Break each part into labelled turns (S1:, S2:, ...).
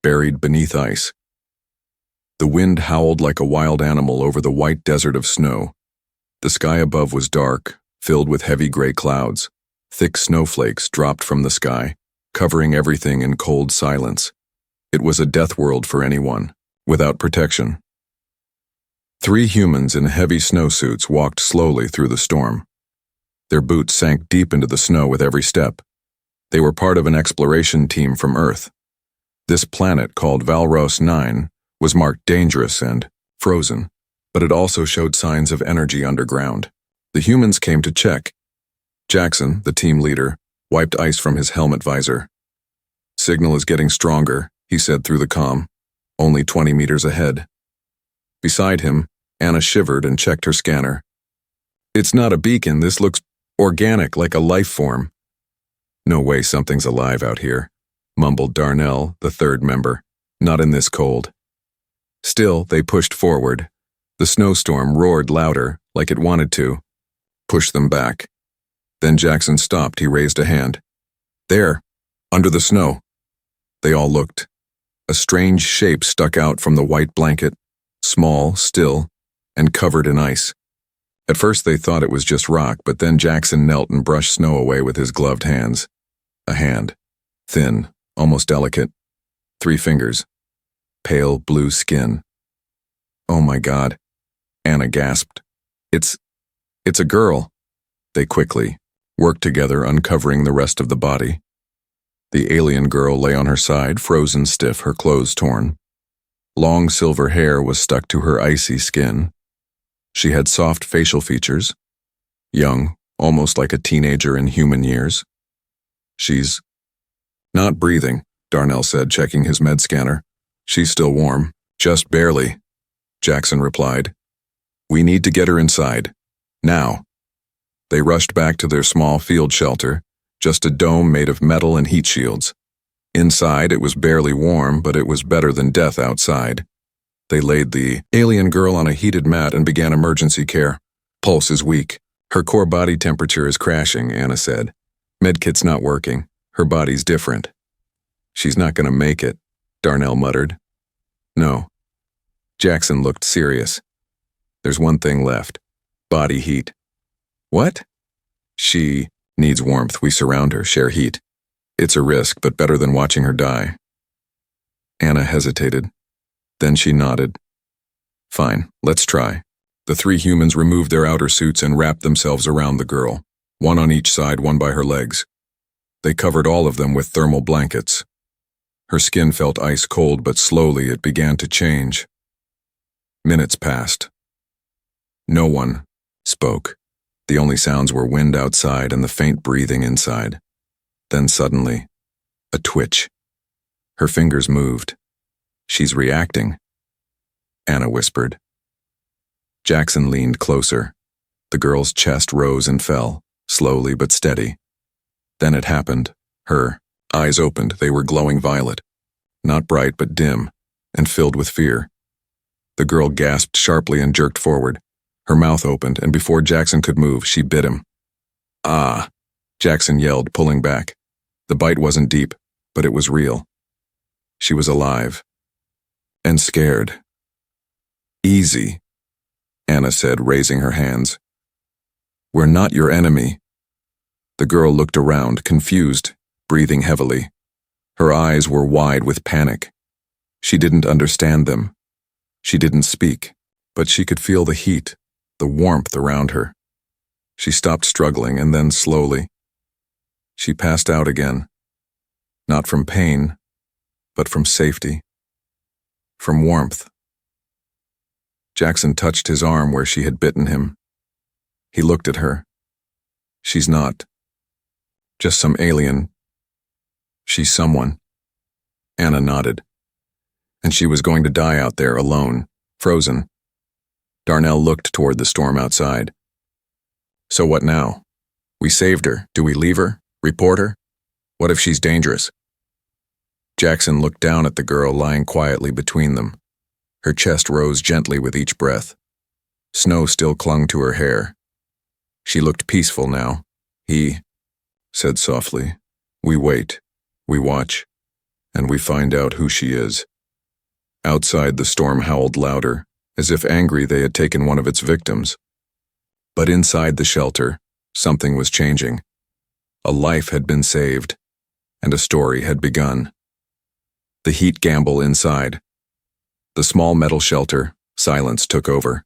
S1: buried beneath ice. The wind howled like a wild animal over the white desert of snow. The sky above was dark, filled with heavy gray clouds. Thick snowflakes dropped from the sky, covering everything in cold silence. It was a death world for anyone, without protection. 3 humans in heavy snowsuits walked slowly through the storm. Their boots sank deep into the snow with every step. They were part of an exploration team from Earth. This planet, called Valros 9, was marked dangerous and frozen, but it also showed signs of energy underground. The humans came to check. Jackson, the team leader, wiped ice from his helmet visor. "Signal is getting stronger," he said through the comm, only 20 meters ahead. Beside him, Anna shivered and checked her scanner. "It's not a beacon, this looks organic, like a life form." "No way something's alive out here," mumbled Darnell, the 3rd member. "Not in this cold." Still, they pushed forward. The snowstorm roared louder, like it wanted to. "Push them back." Then Jackson stopped. He raised a hand. "There, under the snow." They all looked. A strange shape stuck out from the white blanket, small, still, and covered in ice. At first they thought it was just rock, but then Jackson knelt and brushed snow away with his gloved hands. A hand. Thin, almost delicate. 3 fingers. Pale blue skin. "Oh my God," Anna gasped. It's a girl." They quickly worked together, uncovering the rest of the body. The alien girl lay on her side, frozen stiff, her clothes torn. Long silver hair was stuck to her icy skin. She had soft facial features. Young, almost like a teenager in human years. "She's not breathing," Darnell said, checking his med scanner. "She's still warm." "Just barely," Jackson replied. "We need to get her inside. Now." They rushed back to their small field shelter, just a dome made of metal and heat shields. Inside, it was barely warm, but it was better than death outside. They laid the alien girl on a heated mat and began emergency care. "Pulse is weak. Her core body temperature is crashing," Anna said. "Medkit's not working. Her body's different." "She's not going to make it," Darnell muttered. "No." Jackson looked serious. "There's one thing left. Body heat." "What?" "She needs warmth. We surround her, share heat. It's a risk, but better than watching her die." Anna hesitated. Then she nodded. "Fine, let's try." The 3 humans removed their outer suits and wrapped themselves around the girl, one on each side, one by her legs. They covered all of them with thermal blankets. Her skin felt ice cold, but slowly it began to change. Minutes passed. No one spoke. The only sounds were wind outside and the faint breathing inside. Then suddenly, a twitch. Her fingers moved. "She's reacting," Anna whispered. Jackson leaned closer. The girl's chest rose and fell, slowly but steady. Then it happened. Her eyes opened. They were glowing violet. Not bright, but dim, and filled with fear. The girl gasped sharply and jerked forward. Her mouth opened, and before Jackson could move, she bit him. "Ah!" Jackson yelled, pulling back. The bite wasn't deep, but it was real. She was alive. And scared. "Easy," Anna said, raising her hands. "We're not your enemy." The girl looked around, confused, breathing heavily. Her eyes were wide with panic. She didn't understand them. She didn't speak, but she could feel the heat, the warmth around her. She stopped struggling, and then slowly, she passed out again. Not from pain, but from safety. From warmth. Jackson touched his arm where she had bitten him. He looked at her. "She's not just some alien. She's someone." Anna nodded. "And she was going to die out there alone, frozen." Darnell looked toward the storm outside. "So what now? We saved her. Do we leave her? Report her? What if she's dangerous?" Jackson looked down at the girl lying quietly between them. Her chest rose gently with each breath. Snow still clung to her hair. She looked peaceful now. He said softly, "We wait. We watch. and we find out who she is. Outside, the storm howled louder, as if angry they had taken one of its victims. But inside the shelter, something was changing. A life had been saved, and a story had begun. The heat gamble inside. The small metal shelter, silence took over.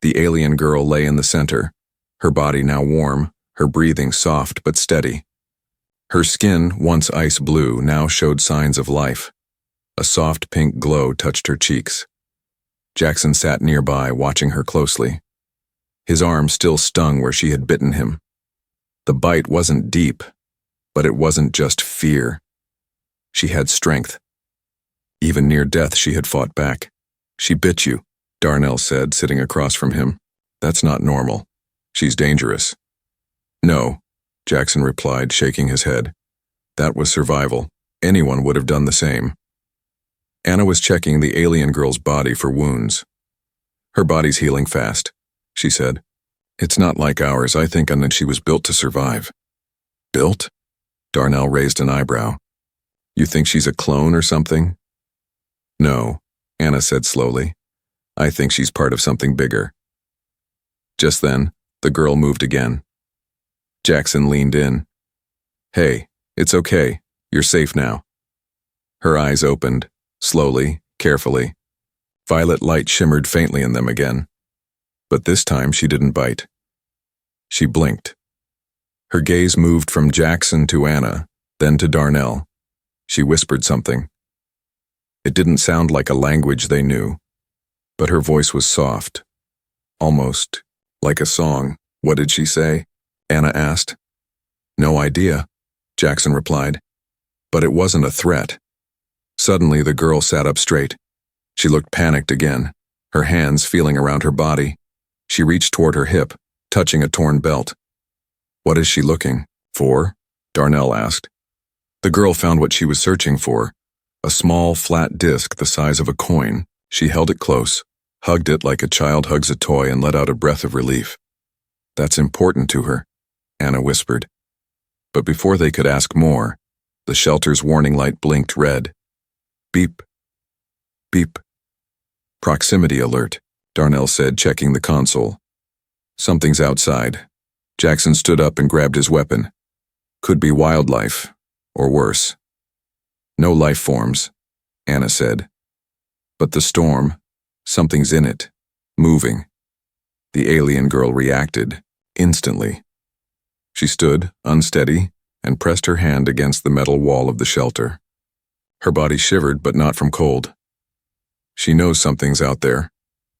S1: The alien girl lay in the center, her body now warm, her breathing soft but steady. Her skin, once ice blue, now showed signs of life. A soft pink glow touched her cheeks. Jackson sat nearby, watching her closely. His arm still stung where she had bitten him. The bite wasn't deep, but it wasn't just fear. She had strength. Even near death, she had fought back. "She bit you," Darnell said, sitting across from him. "That's not normal. She's dangerous." "No," Jackson replied, shaking his head. "That was survival. Anyone would have done the same." Anna was checking the alien girl's body for wounds. "Her body's healing fast," she said. "It's not like ours. I think she was built to survive." "Built?" Darnell raised an eyebrow. "You think she's a clone or something?" "No," Anna said slowly. "I think she's part of something bigger." Just then, the girl moved again. Jackson leaned in. "Hey, it's okay. You're safe now." Her eyes opened, slowly, carefully. Violet light shimmered faintly in them again. But this time she didn't bite. She blinked. Her gaze moved from Jackson to Anna, then to Darnell. She whispered something. It didn't sound like a language they knew, but her voice was soft, almost like a song. "What did she say?" Anna asked. "No idea," Jackson replied. But it wasn't a threat. Suddenly, the girl sat up straight. She looked panicked again, her hands feeling around her body. She reached toward her hip, touching a torn belt. "What is she looking for?" Darnell asked. The girl found what she was searching for, a small, flat disc the size of a coin. She held it close, hugged it like a child hugs a toy, and let out a breath of relief. "That's important to her," Anna whispered. But before they could ask more, the shelter's warning light blinked red. "Beep. Beep." "Proximity alert," Darnell said, checking the console. "Something's outside." Jackson stood up and grabbed his weapon. "Could be wildlife, or worse." "No life forms," Anna said. "But the storm, something's in it, moving." The alien girl reacted, instantly. She stood, unsteady, and pressed her hand against the metal wall of the shelter. Her body shivered, but not from cold. "She knows something's out there,"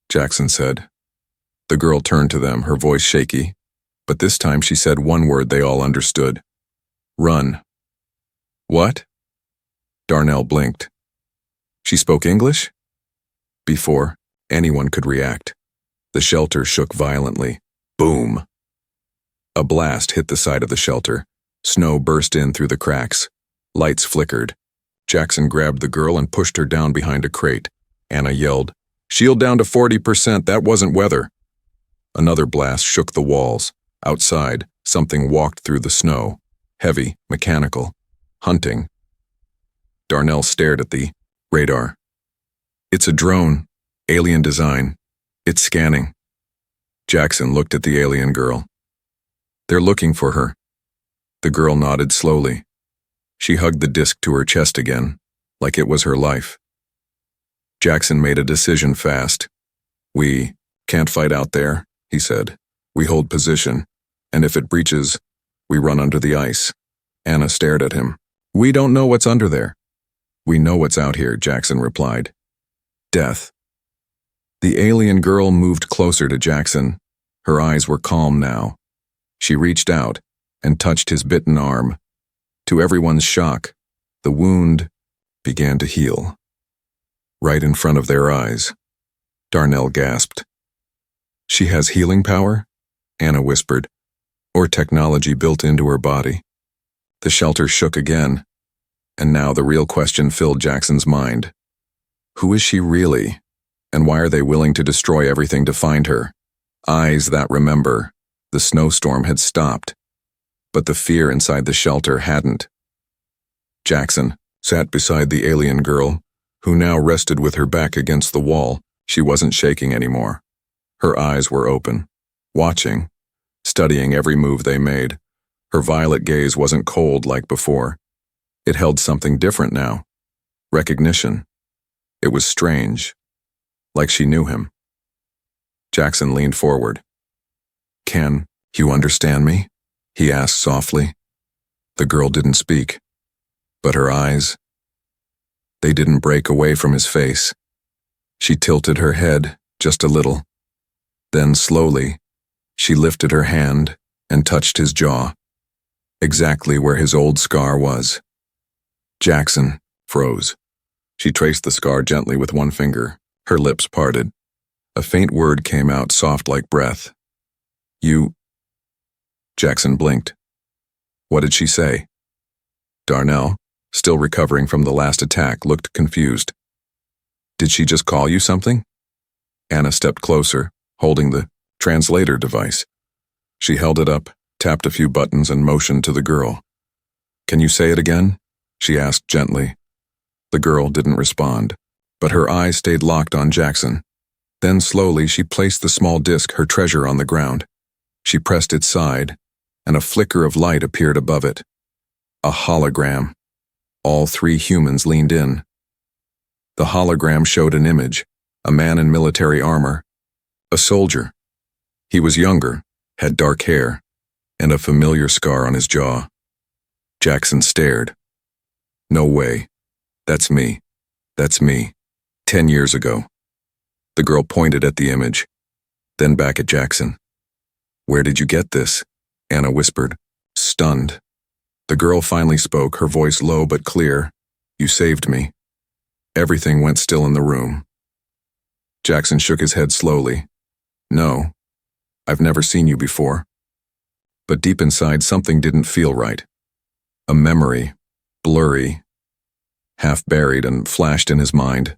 S1: Jackson said. The girl turned to them, her voice shaky, but this time she said one word they all understood. "Run." "What?" Darnell blinked. She spoke English? Before anyone could react, the shelter shook violently. Boom! A blast hit the side of the shelter. Snow burst in through the cracks. Lights flickered. Jackson grabbed the girl and pushed her down behind a crate. Anna yelled, "Shield down to 40%, that wasn't weather." Another blast shook the walls. Outside, something walked through the snow. Heavy, mechanical. Hunting. Darnell stared at the radar. "It's a drone. Alien design. It's scanning." Jackson looked at the alien girl. "They're looking for her." The girl nodded slowly. She hugged the disc to her chest again, like it was her life. Jackson made a decision fast. "We can't fight out there," he said. "We hold position, and if it breaches, we run under the ice." Anna stared at him. "We don't know what's under there." "We know what's out here," Jackson replied. "Death." The alien girl moved closer to Jackson. Her eyes were calm now. She reached out and touched his bitten arm. To everyone's shock, the wound began to heal. Right in front of their eyes. Darnell gasped. "She has healing power?" Anna whispered. "Or technology built into her body?" The shelter shook again, and now the real question filled Jackson's mind. Who is she really, and why are they willing to destroy everything to find her? Eyes that remember. The snowstorm had stopped, but the fear inside the shelter hadn't. "Jackson," sat beside the alien girl, who now rested with her back against the wall. She wasn't shaking anymore. Her eyes were open, watching, studying every move they made. Her violet gaze wasn't cold like before. It held something different now. Recognition. It was strange, like she knew him. Jackson leaned forward. "Can you understand me?" he asked softly. The girl didn't speak, but her eyes, they didn't break away from his face. She tilted her head just a little. Then slowly, she lifted her hand and touched his jaw, exactly where his old scar was. Jackson froze. She traced the scar gently with one finger. Her lips parted. A faint word came out, soft like breath. "You..." Jackson blinked. What did she say? Darnell, still recovering from the last attack, looked confused. "Did she just call you something?" Anna stepped closer, holding the translator device. She held it up, tapped a few buttons, and motioned to the girl. "Can you say it again?" she asked gently. The girl didn't respond, but her eyes stayed locked on Jackson. Then slowly she placed the small disc, her treasure, on the ground. She pressed its side, and a flicker of light appeared above it. A hologram. All three humans leaned in. The hologram showed an image, a man in military armor, a soldier. He was younger, had dark hair, and a familiar scar on his jaw. Jackson stared. "No way. That's me. That's me. 10 years ago." The girl pointed at the image, then back at Jackson. "Where did you get this?" Anna whispered, stunned. The girl finally spoke, her voice low but clear. "You saved me." Everything went still in the room. Jackson shook his head slowly. "No, I've never seen you before." But deep inside, something didn't feel right. A memory, blurry, half buried, and flashed in his mind.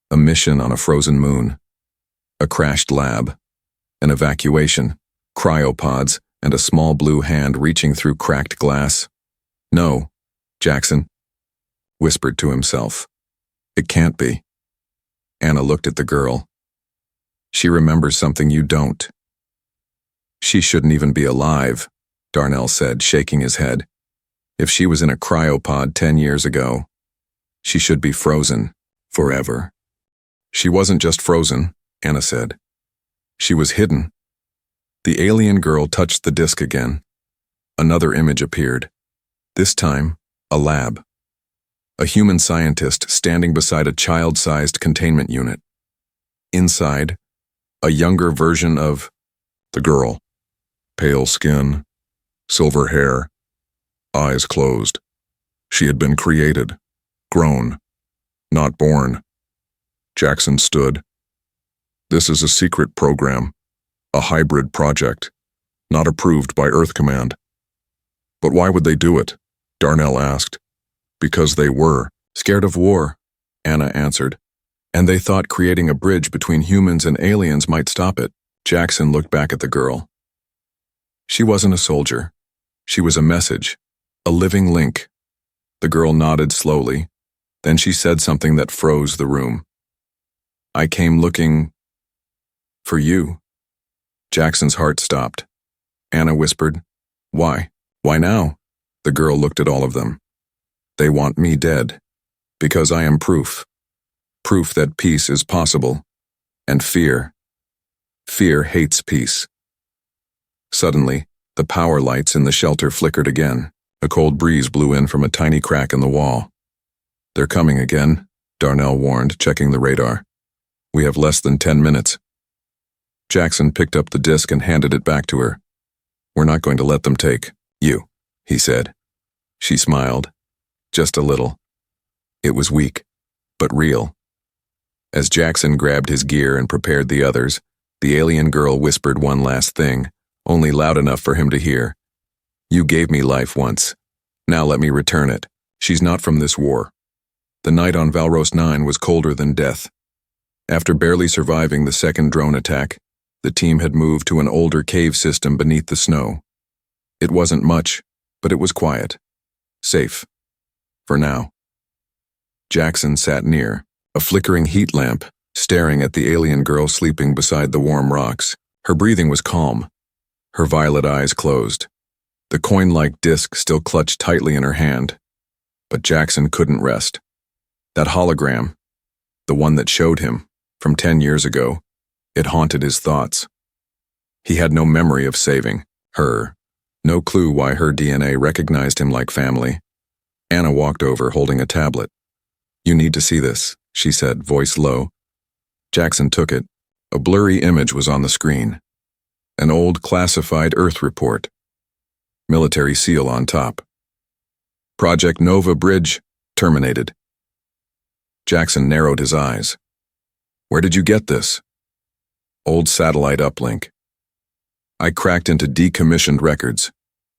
S1: A mission on a frozen moon. A crashed lab. An evacuation. Cryopods, and a small blue hand reaching through cracked glass. "No, Jackson," whispered to himself. "It can't be." Anna looked at the girl. "She remembers something you don't." "She shouldn't even be alive," Darnell said, shaking his head. "If she was in a cryopod 10 years ago, she should be frozen forever." "She wasn't just frozen," Anna said. "She was hidden." The alien girl touched the disc again. Another image appeared. This time, a lab. A human scientist standing beside a child-sized containment unit. Inside, a younger version of the girl. Pale skin, silver hair, eyes closed. She had been created, grown, not born. Jackson stood. "This is a secret program, a hybrid project, not approved by Earth Command." "But why would they do it?" Darnell asked. "Because they were scared of war," Anna answered. "And they thought creating a bridge between humans and aliens might stop it." Jackson looked back at the girl. She wasn't a soldier. She was a message, a living link. The girl nodded slowly. Then she said something that froze the room. "I came looking for you." Jackson's heart stopped. Anna whispered, "Why? Why now?" The girl looked at all of them. "They want me dead, because I am proof. Proof that peace is possible. And fear hates peace." Suddenly, the power lights in the shelter flickered again. A cold breeze blew in from a tiny crack in the wall. "They're coming again," Darnell warned, checking the radar. "We have less than 10 minutes. Jackson picked up the disc and handed it back to her. "We're not going to let them take you," he said. She smiled, just a little. It was weak, but real. As Jackson grabbed his gear and prepared the others, the alien girl whispered one last thing, only loud enough for him to hear. "You gave me life once. Now let me return it. She's not from this war." The night on Valros 9 was colder than death. After barely surviving the second drone attack, the team had moved to an older cave system beneath the snow. It wasn't much, but it was quiet. Safe. For now. Jackson sat near, a flickering heat lamp, staring at the alien girl sleeping beside the warm rocks. Her breathing was calm, her violet eyes closed. The coin-like disc still clutched tightly in her hand. But Jackson couldn't rest. That hologram, the one that showed him, from 10 years ago, it haunted his thoughts. He had no memory of saving her, no clue why her DNA recognized him like family. Anna walked over, holding a tablet. "You need to see this," she said, voice low. Jackson took it. A blurry image was on the screen. An old classified Earth report. Military seal on top. Project Nova Bridge terminated. Jackson narrowed his eyes. "Where did you get this?" "Old satellite uplink. I cracked into decommissioned records."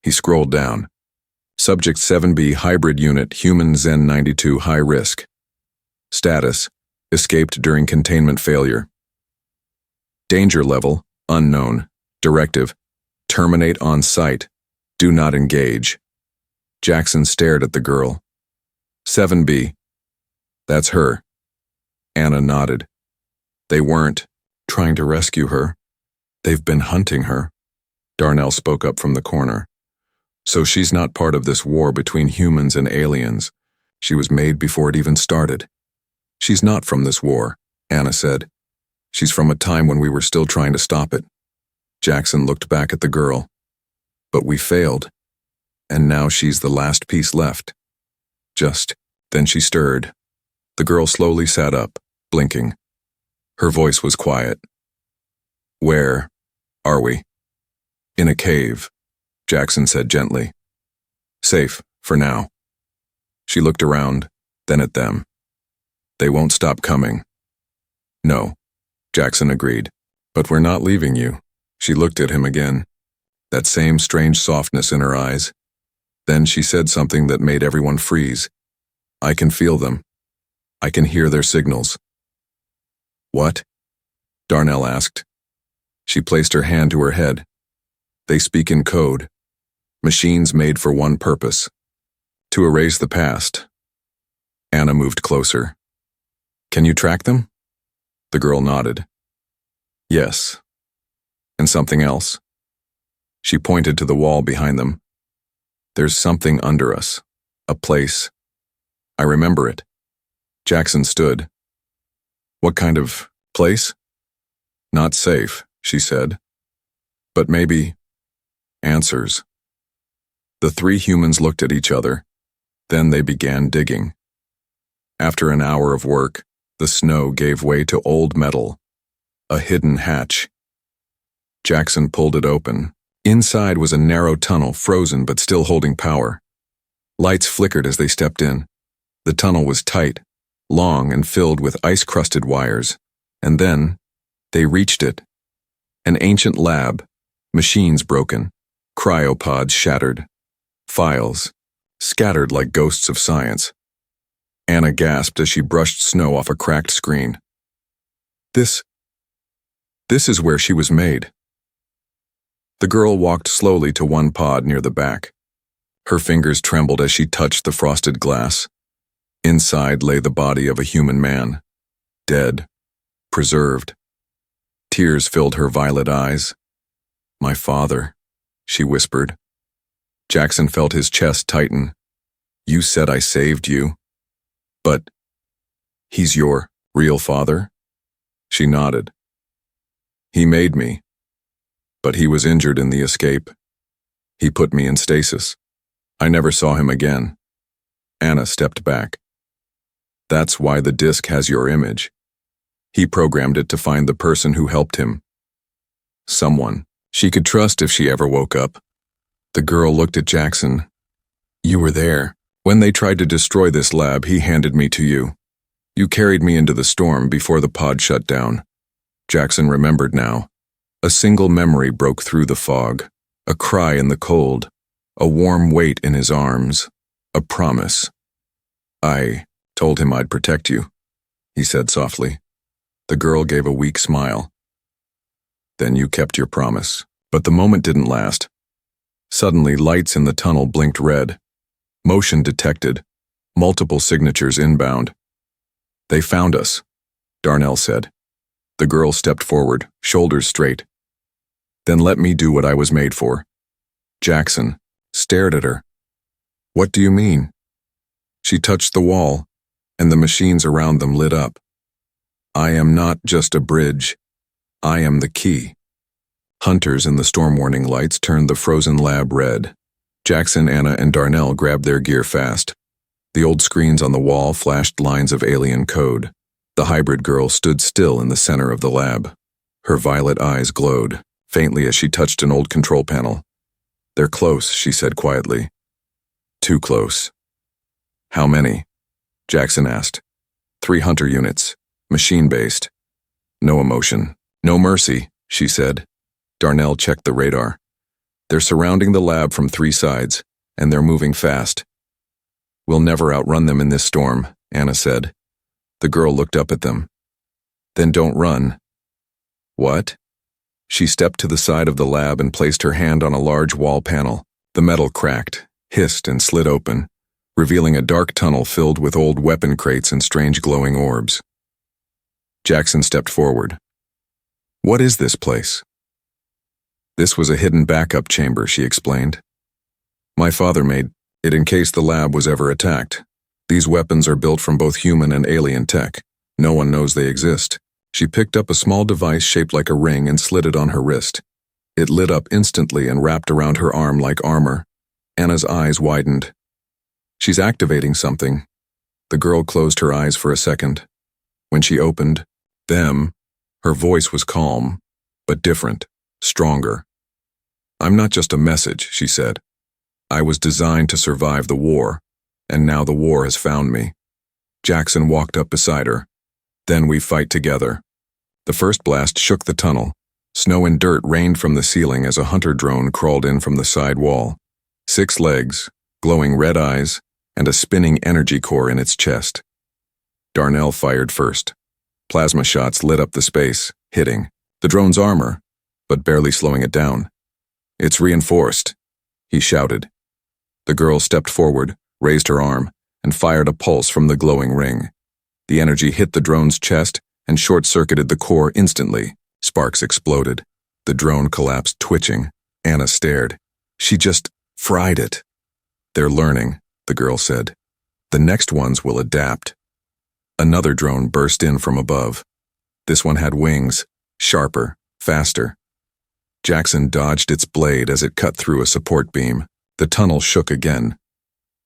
S1: He scrolled down. Subject 7B hybrid unit, human Zen 92, high risk. Status: escaped during containment failure. Danger level: unknown. Directive: terminate on site. Do not engage. Jackson stared at the girl. 7B. That's her. Anna nodded. They weren't trying to rescue her. They've been hunting her. Darnell spoke up from the corner. So she's not part of this war between humans and aliens. She was made before it even started. She's not from this war, Anna said. She's from a time when we were still trying to stop it. Jackson looked back at the girl. But we failed. And now she's the last piece left. Then she stirred. The girl slowly sat up, blinking. Her voice was quiet. "Where are we?" "In a cave," Jackson said gently. "Safe, for now." She looked around, then at them. "They won't stop coming." "No," Jackson agreed. "But we're not leaving you." She looked at him again. That same strange softness in her eyes. Then she said something that made everyone freeze. "I can feel them. I can hear their signals." "What?" Darnell asked. She placed her hand to her head. "They speak in code. Machines made for one purpose. To erase the past." Anna moved closer. "Can you track them?" The girl nodded. "Yes." "And something else?" She pointed to the wall behind them. "There's something under us. A place. I remember it." Jackson stood. "What kind of place?" "Not safe," she said. "But maybe answers." The three humans looked at each other. Then they began digging. After an hour of work, the snow gave way to old metal. A hidden hatch. Jackson pulled it open. Inside was a narrow tunnel, frozen but still holding power. Lights flickered as they stepped in. The tunnel was tight, long and filled with ice-crusted wires. And then, they reached it. An ancient lab, machines broken, cryopods shattered, files, scattered like ghosts of science. Anna gasped as she brushed snow off a cracked screen. This is where she was made." The girl walked slowly to one pod near the back. Her fingers trembled as she touched the frosted glass. Inside lay the body of a human man. Dead. Preserved. Tears filled her violet eyes. "My father," she whispered. Jackson felt his chest tighten. "You said I saved you. But he's your real father?" She nodded. "He made me. But he was injured in the escape. He put me in stasis. I never saw him again." Anna stepped back. "That's why the disc has your image. He programmed it to find the person who helped him. Someone she could trust if she ever woke up." The girl looked at Jackson. "You were there. When they tried to destroy this lab, he handed me to you. You carried me into the storm before the pod shut down." Jackson remembered now. A single memory broke through the fog. A cry in the cold. A warm weight in his arms. A promise. "I told him I'd protect you," he said softly. The girl gave a weak smile. "Then you kept your promise." But the moment didn't last. Suddenly, lights in the tunnel blinked red. Motion detected. Multiple signatures inbound. They found us, Darnell said. The girl stepped forward, shoulders straight. Then let me do what I was made for. Jackson stared at her. What do you mean? She touched the wall, and the machines around them lit up. I am not just a bridge. I am the key. Hunters in the storm warning lights turned the frozen lab red. Jackson, Anna, and Darnell grabbed their gear fast. The old screens on the wall flashed lines of alien code. The hybrid girl stood still in the center of the lab. Her violet eyes glowed, faintly as she touched an old control panel. They're close, she said quietly. Too close. How many? Jackson asked. 3 hunter units, machine-based. No emotion, no mercy, she said. Darnell checked the radar. They're surrounding the lab from 3 sides, and they're moving fast. We'll never outrun them in this storm, Anna said. The girl looked up at them. Then don't run. What? She stepped to the side of the lab and placed her hand on a large wall panel. The metal cracked, hissed, and slid open, revealing a dark tunnel filled with old weapon crates and strange glowing orbs. Jackson stepped forward. What is this place? This was a hidden backup chamber, she explained. My father made it in case the lab was ever attacked. These weapons are built from both human and alien tech. No one knows they exist. She picked up a small device shaped like a ring and slid it on her wrist. It lit up instantly and wrapped around her arm like armor. Anna's eyes widened. She's activating something. The girl closed her eyes for a second. When she opened them, her voice was calm, but different, stronger. I'm not just a message, she said. I was designed to survive the war, and now the war has found me. Jackson walked up beside her. Then we fight together. The first blast shook the tunnel. Snow and dirt rained from the ceiling as a hunter drone crawled in from the side wall. 6 legs, glowing red eyes, and a spinning energy core in its chest. Darnell fired first. Plasma shots lit up the space, hitting the drone's armor, but barely slowing it down. It's reinforced, he shouted. The girl stepped forward, raised her arm, and fired a pulse from the glowing ring. The energy hit the drone's chest and short-circuited the core instantly. Sparks exploded. The drone collapsed, twitching. Anna stared. She just fried it. They're learning, the girl said. The next ones will adapt. Another drone burst in from above. This one had wings, sharper, faster. Jackson dodged its blade as it cut through a support beam. The tunnel shook again.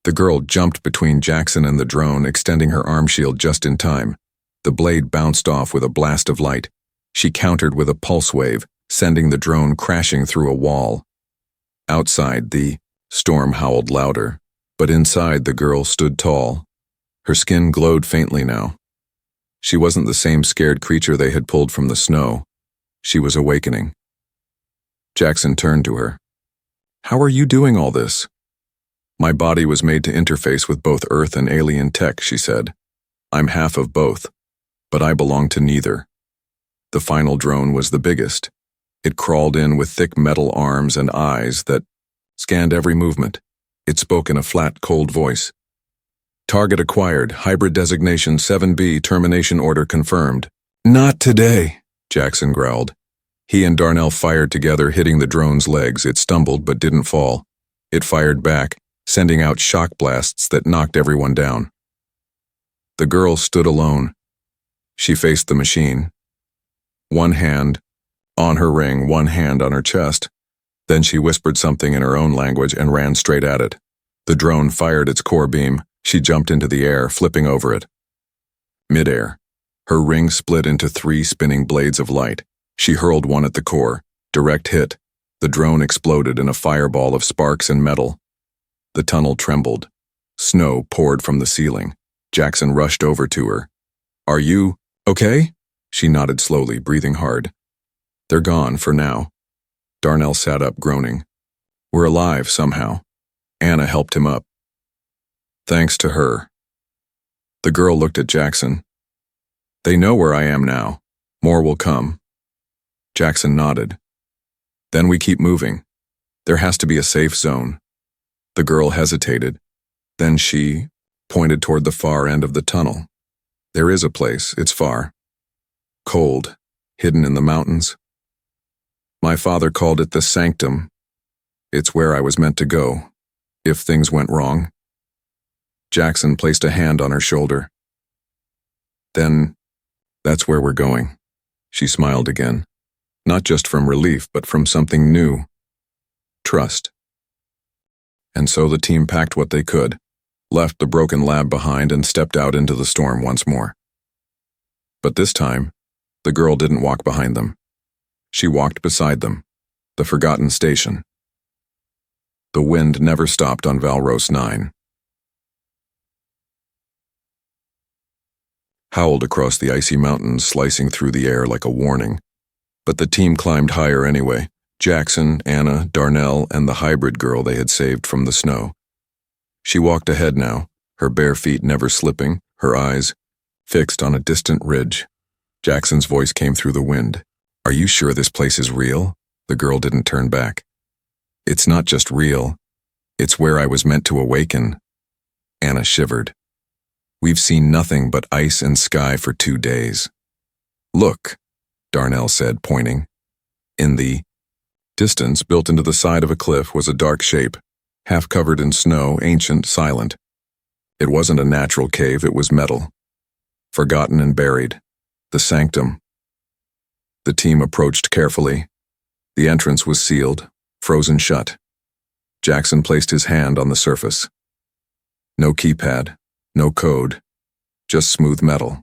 S1: The girl jumped between Jackson and the drone, extending her arm shield just in time. The blade bounced off with a blast of light. She countered with a pulse wave, sending the drone crashing through a wall. Outside, the storm howled louder, but inside the girl stood tall. Her skin glowed faintly now. She wasn't the same scared creature they had pulled from the snow. She was awakening. Jackson turned to her. How are you doing all this? My body was made to interface with both Earth and alien tech, she said. I'm half of both, but I belong to neither. The final drone was the biggest. It crawled in with thick metal arms and eyes that scanned every movement. It spoke in a flat, cold voice. Target acquired, hybrid designation 7B, termination order confirmed. Not today, Jackson growled. He and Darnell fired together, hitting the drone's legs. It stumbled but didn't fall. It fired back, sending out shock blasts that knocked everyone down. The girl stood alone. She faced the machine. One hand on her ring, one hand on her chest. Then she whispered something in her own language and ran straight at it. The drone fired its core beam. She jumped into the air, flipping over it. Mid-air, her ring split into 3 spinning blades of light. She hurled one at the core. Direct hit. The drone exploded in a fireball of sparks and metal. The tunnel trembled. Snow poured from the ceiling. Jackson rushed over to her. Are you okay? She nodded slowly, breathing hard. They're gone for now. Darnell sat up, groaning. We're alive somehow. Anna helped him up. Thanks to her. The girl looked at Jackson. They know where I am now. More will come. Jackson nodded. Then we keep moving. There has to be a safe zone. The girl hesitated. Then she pointed toward the far end of the tunnel. There is a place, it's far. Cold, hidden in the mountains. My father called it the sanctum. It's where I was meant to go, if things went wrong. Jackson placed a hand on her shoulder. Then, that's where we're going. She smiled again, not just from relief, but from something new. Trust. And so the team packed what they could, left the broken lab behind, and stepped out into the storm once more. But this time, the girl didn't walk behind them. She walked beside them, the forgotten station. The wind never stopped on Valros 9. Howled across the icy mountains, slicing through the air like a warning. But the team climbed higher anyway. Jackson, Anna, Darnell, and the hybrid girl they had saved from the snow. She walked ahead now, her bare feet never slipping, her eyes fixed on a distant ridge. Jackson's voice came through the wind. Are you sure this place is real? The girl didn't turn back. It's not just real. It's where I was meant to awaken. Anna shivered. We've seen nothing but ice and sky for 2 days. Look, Darnell said, pointing. In the distance, built into the side of a cliff, was a dark shape, half covered in snow, ancient, silent. It wasn't a natural cave, it was metal. Forgotten and buried. The sanctum. The team approached carefully. The entrance was sealed, frozen shut. Jackson placed his hand on the surface. No keypad, no code, just smooth metal.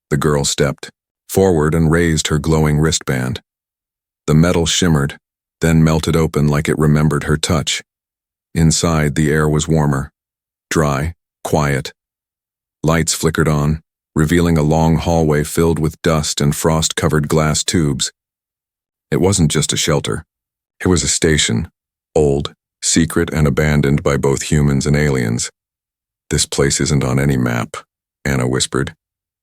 S1: The girl stepped forward and raised her glowing wristband. The metal shimmered, then melted open like it remembered her touch. Inside, the air was warmer, dry, quiet. Lights flickered on, revealing a long hallway filled with dust and frost-covered glass tubes. It wasn't just a shelter. It was a station, old, secret, and abandoned by both humans and aliens. This place isn't on any map, Anna whispered.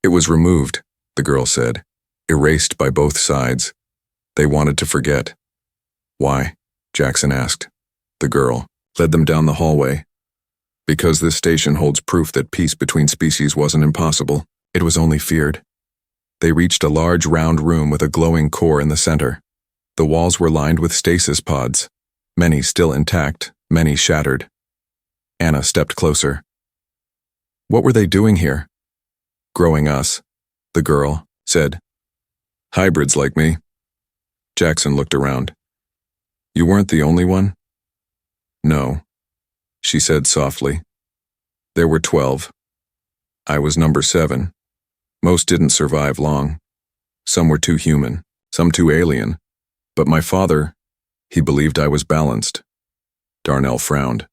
S1: It was removed, the girl said, erased by both sides. They wanted to forget. Why? Jackson asked. The girl led them down the hallway. Because this station holds proof that peace between species wasn't impossible. It was only feared. They reached a large round room with a glowing core in the center. The walls were lined with stasis pods, many still intact, many shattered. Anna stepped closer. What were they doing here? Growing us, the girl said. Hybrids like me. Jackson looked around. You weren't the only one? No, she said softly. There were 12. I was number 7. Most didn't survive long. Some were too human, some too alien. But my father, he believed I was balanced. Darnell frowned.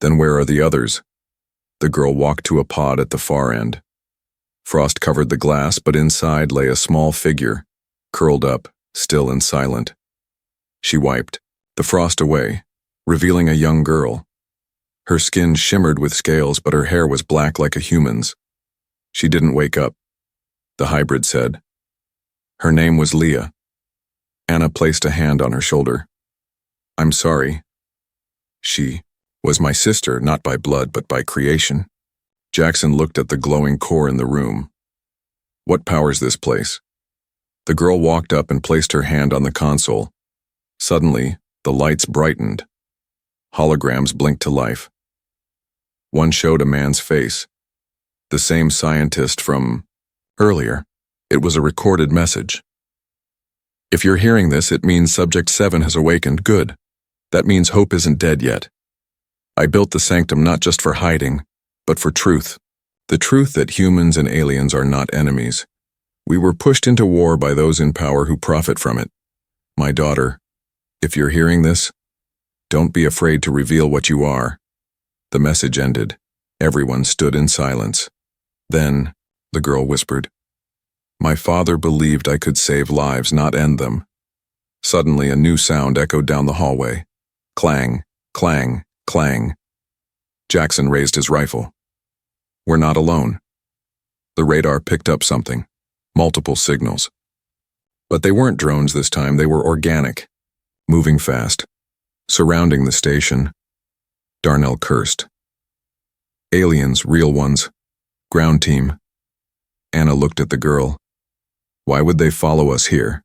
S1: Then where are the others? The girl walked to a pod at the far end. Frost covered the glass, but inside lay a small figure, curled up, still and silent. She wiped the frost away, revealing a young girl. Her skin shimmered with scales, but her hair was black like a human's. She didn't wake up, the hybrid said. Her name was Leah. Anna placed a hand on her shoulder. I'm sorry. She was my sister, not by blood, but by creation. Jackson looked at the glowing core in the room. What powers this place? The girl walked up and placed her hand on the console. Suddenly, the lights brightened. Holograms blinked to life. One showed a man's face. The same scientist from earlier. It was a recorded message. If you're hearing this, it means Subject 7 has awakened. Good. That means hope isn't dead yet. I built the sanctum not just for hiding, but for truth. The truth that humans and aliens are not enemies. We were pushed into war by those in power who profit from it. My daughter, if you're hearing this, don't be afraid to reveal what you are. The message ended. Everyone stood in silence. Then, the girl whispered, my father believed I could save lives, not end them. Suddenly, a new sound echoed down the hallway. Clang, clang, clang. Jackson raised his rifle. We're not alone. The radar picked up something. Multiple signals. But they weren't drones this time, they were organic. Moving fast. Surrounding the station. Darnell cursed. Aliens, real ones. Ground team, Anna looked at the girl. Why would they follow us here?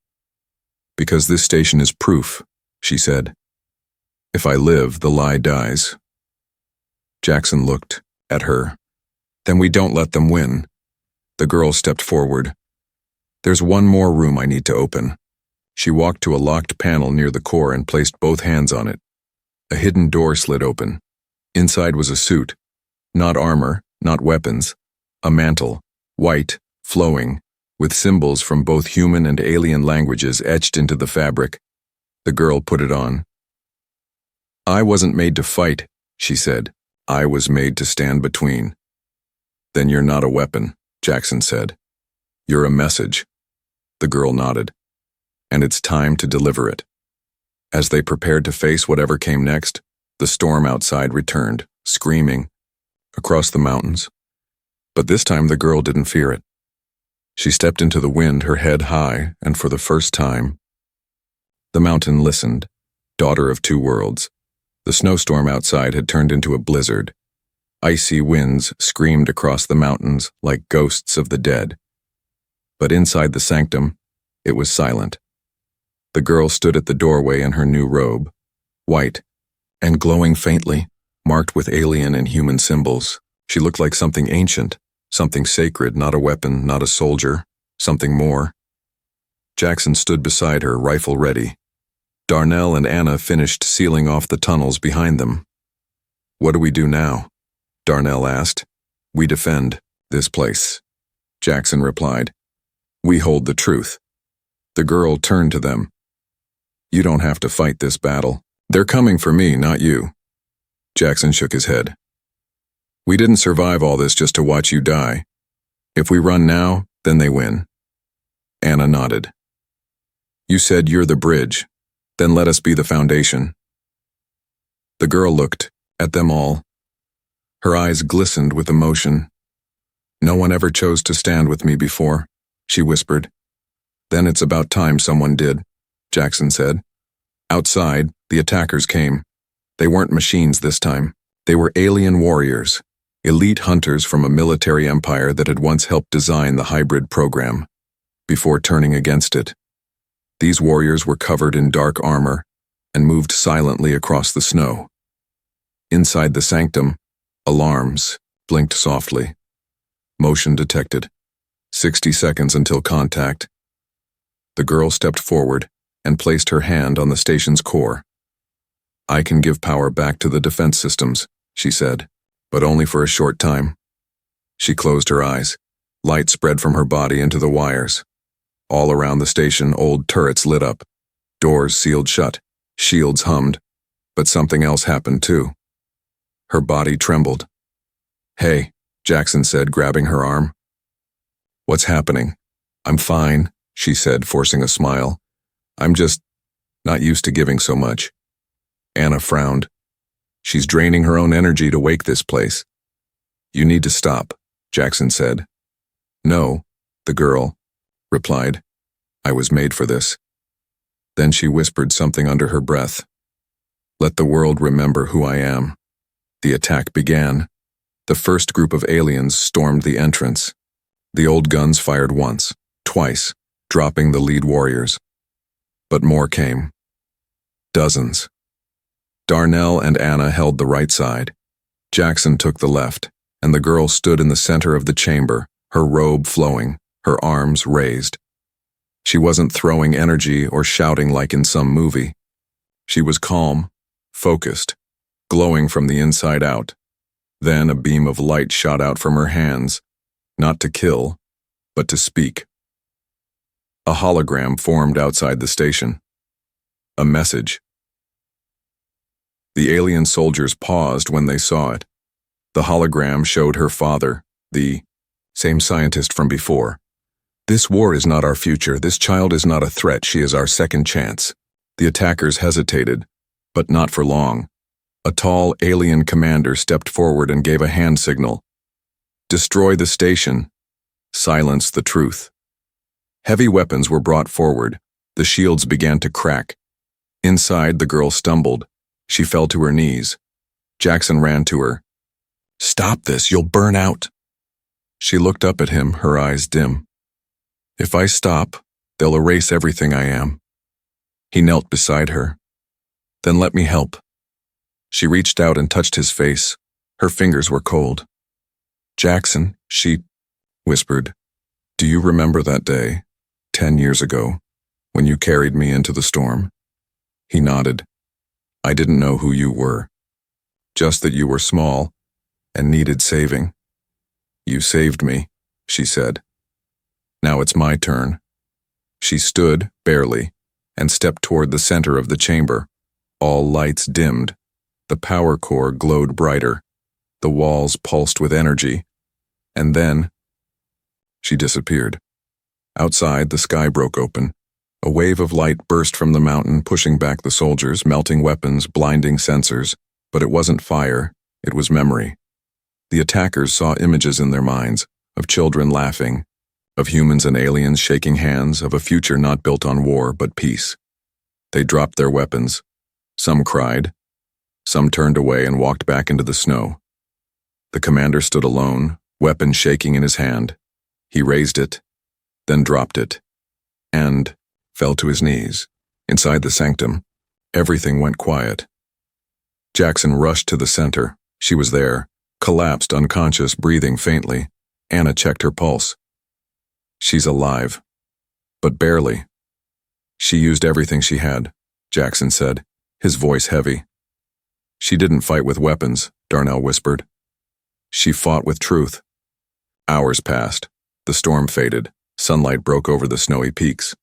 S1: Because this station is proof, she said. If I live, the lie dies. Jackson looked at her. Then we don't let them win. The girl stepped forward. There's one more room I need to open. She walked to a locked panel near the core and placed both hands on it. A hidden door slid open. Inside was a suit. Not armor, not weapons. A mantle, white, flowing, with symbols from both human and alien languages etched into the fabric. The girl put it on. I wasn't made to fight, she said. I was made to stand between. Then you're not a weapon, Jackson said. You're a message. The girl nodded. And it's time to deliver it. As they prepared to face whatever came next, the storm outside returned, screaming, across the mountains. But this time the girl didn't fear it. She stepped into the wind, her head high, and for the first time, the mountain listened, daughter of two worlds. The snowstorm outside had turned into a blizzard. Icy winds screamed across the mountains like ghosts of the dead. But inside the sanctum, it was silent. The girl stood at the doorway in her new robe, white, and glowing faintly, marked with alien and human symbols. She looked like something ancient, something sacred, not a weapon, not a soldier, something more. Jackson stood beside her, rifle ready. Darnell and Anna finished sealing off the tunnels behind them. What do we do now? Darnell asked. We defend this place, Jackson replied. We hold the truth. The girl turned to them. You don't have to fight this battle. They're coming for me, not you. Jackson shook his head. We didn't survive all this just to watch you die. If we run now, then they win. Anna nodded. You said you're the bridge. Then let us be the foundation. The girl looked at them all. Her eyes glistened with emotion. No one ever chose to stand with me before, she whispered. Then it's about time someone did, Jackson said. Outside, the attackers came. They weren't machines this time. They were alien warriors, elite hunters from a military empire that had once helped design the hybrid program, before turning against it. These warriors were covered in dark armor and moved silently across the snow. Inside the sanctum, alarms blinked softly. Motion detected. 60 seconds until contact. The girl stepped forward and placed her hand on the station's core. I can give power back to the defense systems, she said, but only for a short time. She closed her eyes. Light spread from her body into the wires. All around the station, old turrets lit up. Doors sealed shut. Shields hummed. But something else happened too. Her body trembled. Hey, Jackson said, grabbing her arm. What's happening? I'm fine, she said, forcing a smile. I'm just not used to giving so much. Anna frowned. She's draining her own energy to wake this place. You need to stop, Jackson said. No, the girl replied. I was made for this. Then she whispered something under her breath. Let the world remember who I am. The attack began. The first group of aliens stormed the entrance. The old guns fired once, twice, dropping the lead warriors. But more came. Dozens. Darnell and Anna held the right side. Jackson took the left, and the girl stood in the center of the chamber, her robe flowing, her arms raised. She wasn't throwing energy or shouting like in some movie. She was calm, focused, glowing from the inside out. Then a beam of light shot out from her hands, not to kill, but to speak. A hologram formed outside the station. A message. The alien soldiers paused when they saw it. The hologram showed her father, the same scientist from before. This war is not our future. This child is not a threat. She is our second chance. The attackers hesitated, but not for long. A tall alien commander stepped forward and gave a hand signal. Destroy the station. Silence the truth. Heavy weapons were brought forward. The shields began to crack. Inside, the girl stumbled. She fell to her knees. Jackson ran to her. Stop this, you'll burn out. She looked up at him, her eyes dim. If I stop, they'll erase everything I am. He knelt beside her. Then let me help. She reached out and touched his face. Her fingers were cold. Jackson, she whispered, do you remember that day, 10 years ago, when you carried me into the storm? He nodded. I didn't know who you were. Just that you were small and needed saving. You saved me, she said. Now it's my turn. She stood, barely, and stepped toward the center of the chamber. All lights dimmed. The power core glowed brighter. The walls pulsed with energy. And then, she disappeared. Outside, the sky broke open. A wave of light burst from the mountain, pushing back the soldiers, melting weapons, blinding sensors. But it wasn't fire, it was memory. The attackers saw images in their minds, of children laughing, of humans and aliens shaking hands, of a future not built on war but peace. They dropped their weapons. Some cried. Some turned away and walked back into the snow. The commander stood alone, weapon shaking in his hand. He raised it, then dropped it, and fell to his knees. Inside the sanctum, everything went quiet. Jackson rushed to the center. She was there, collapsed, unconscious, breathing faintly. Anna checked her pulse. She's alive, but barely. She used everything she had, Jackson said, his voice heavy. She didn't fight with weapons, Darnell whispered. She fought with truth. Hours passed. The storm faded. Sunlight broke over the snowy peaks.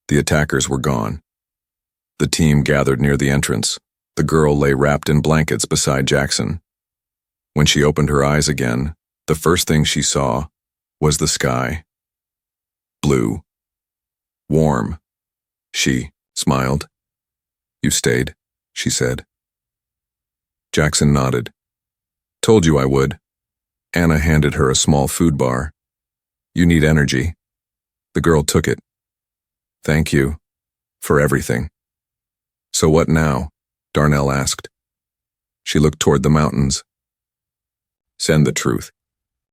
S1: The attackers were gone. The team gathered near the entrance. The girl lay wrapped in blankets beside Jackson. When she opened her eyes again, the first thing she saw was the sky. Blue. Warm. She smiled. You stayed, she said. Jackson nodded. Told you I would. Anna handed her a small food bar. You need energy. The girl took it. Thank you. For everything. So what now? Darnell asked. She looked toward the mountains. Send the truth.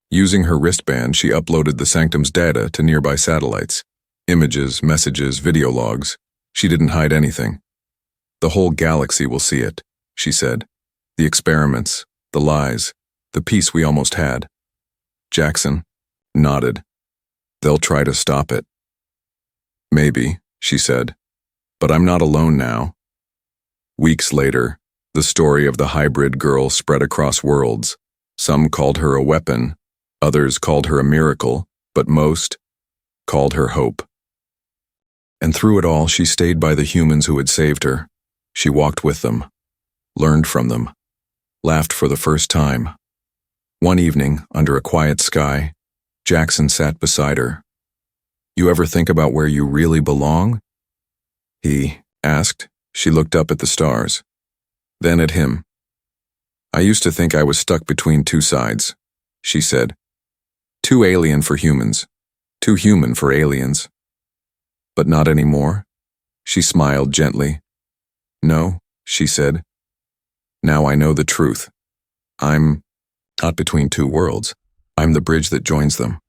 S1: Using her wristband, she uploaded the sanctum's data to nearby satellites. Images, messages, video logs. She didn't hide anything. The whole galaxy will see it, she said. The experiments, the lies, the peace we almost had. Jackson nodded. They'll try to stop it. Maybe, she said. But I'm not alone now. Weeks later, the story of the hybrid girl spread across worlds. Some called her a weapon, others called her a miracle, but most called her hope. And through it all, she stayed by the humans who had saved her. She walked with them, learned from them, laughed for the first time. One evening, under a quiet sky, Jackson sat beside her. You ever think about where you really belong? He asked. She looked up at the stars, then at him. I used to think I was stuck between two sides, she said. Too alien for humans, too human for aliens. But not anymore. She smiled gently. No, she said. Now I know the truth. I'm not between two worlds. I'm the bridge that joins them.